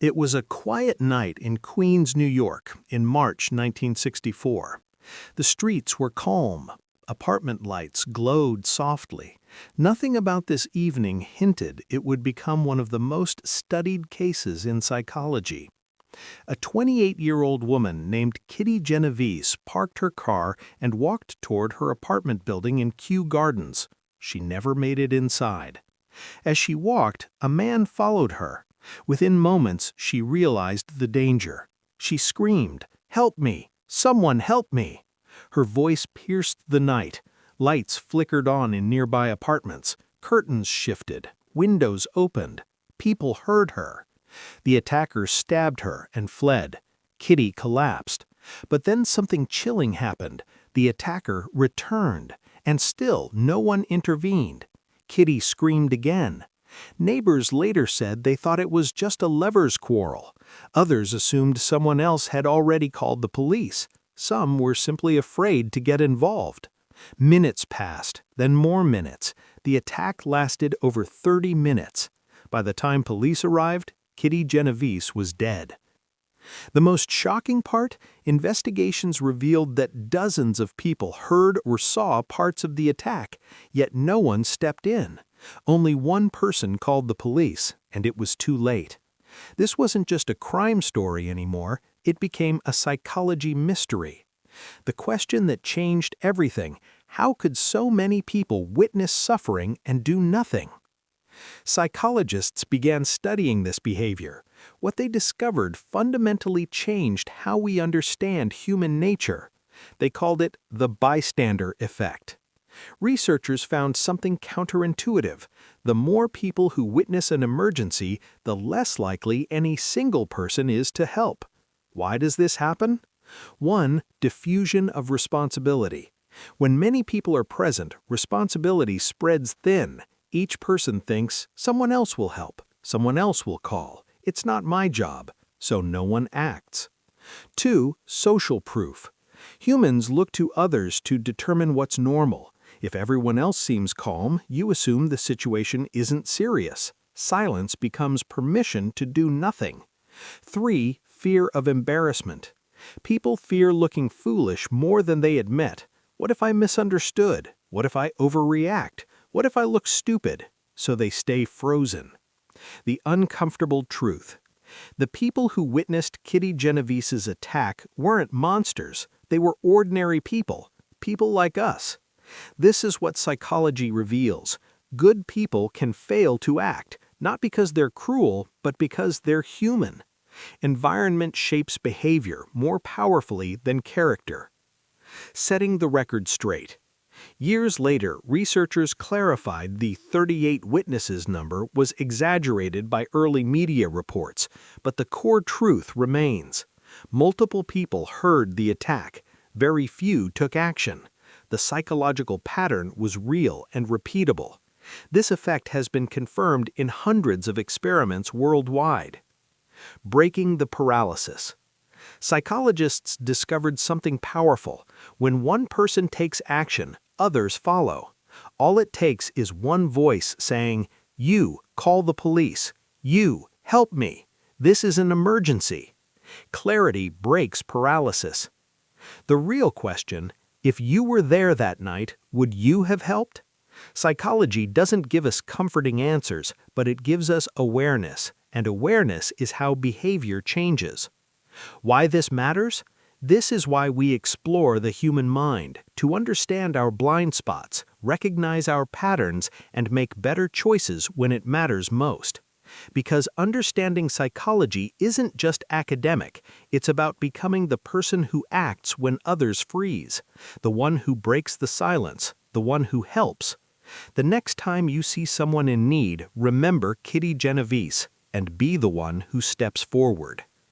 It was a quiet night in Queens, New York, in March 1964. The streets were calm. Apartment lights glowed softly. Nothing about this evening hinted it would become one of the most studied cases in psychology. A 28-year-old woman named Kitty Genovese parked her car and walked toward her apartment building in Kew Gardens. She never made it inside. As she walked, a man followed her. Within moments, she realized the danger. She screamed, "Help me! Someone help me!" Her voice pierced the night. Lights flickered on in nearby apartments. Curtains shifted. Windows opened. People heard her. The attacker stabbed her and fled. Kitty collapsed. But then something chilling happened. The attacker returned, and still no one intervened. Kitty screamed again. Neighbors later said they thought it was just a lovers' quarrel. Others assumed someone else had already called the police. Some were simply afraid to get involved. Minutes passed, then more minutes. The attack lasted over 30 minutes. By the time police arrived, Kitty Genovese was dead. The most shocking part? Investigations revealed that dozens of people heard or saw parts of the attack, yet no one stepped in. Only one person called the police, and it was too late. This wasn't just a crime story anymore, it became a psychology mystery. The question that changed everything: how could so many people witness suffering and do nothing? Psychologists began studying this behavior. What they discovered fundamentally changed how we understand human nature. They called it the bystander effect. Researchers found something counterintuitive. The more people who witness an emergency, the less likely any single person is to help. Why does this happen? 1. Diffusion of responsibility. When many people are present, responsibility spreads thin. Each person thinks, someone else will help, someone else will call. It's not my job, so no one acts. 2. Social proof. Humans look to others to determine what's normal. If everyone else seems calm, you assume the situation isn't serious. Silence becomes permission to do nothing. 3. Fear of embarrassment. People fear looking foolish more than they admit. What if I misunderstood? What if I overreact? What if I look stupid? So they stay frozen. The uncomfortable truth. The people who witnessed Kitty Genovese's attack weren't monsters. They were ordinary people, people like us. This is what psychology reveals. Good people can fail to act, not because they're cruel, but because they're human. Environment shapes behavior more powerfully than character. Setting the record straight. Years later, researchers clarified the 38 witnesses number was exaggerated by early media reports, but the core truth remains. Multiple people heard the attack. Very few took action. The psychological pattern was real and repeatable. This effect has been confirmed in hundreds of experiments worldwide. Breaking the paralysis. Psychologists discovered something powerful. When one person takes action, others follow. All it takes is one voice saying, "You, call the police. You, help me. This is an emergency." Clarity breaks paralysis. The real question: if you were there that night, would you have helped? Psychology doesn't give us comforting answers, but it gives us awareness, and awareness is how behavior changes. Why this matters? This is why we explore the human mind, to understand our blind spots, recognize our patterns, and make better choices when it matters most. Because understanding psychology isn't just academic, it's about becoming the person who acts when others freeze, the one who breaks the silence, the one who helps. The next time you see someone in need, remember Kitty Genovese and be the one who steps forward.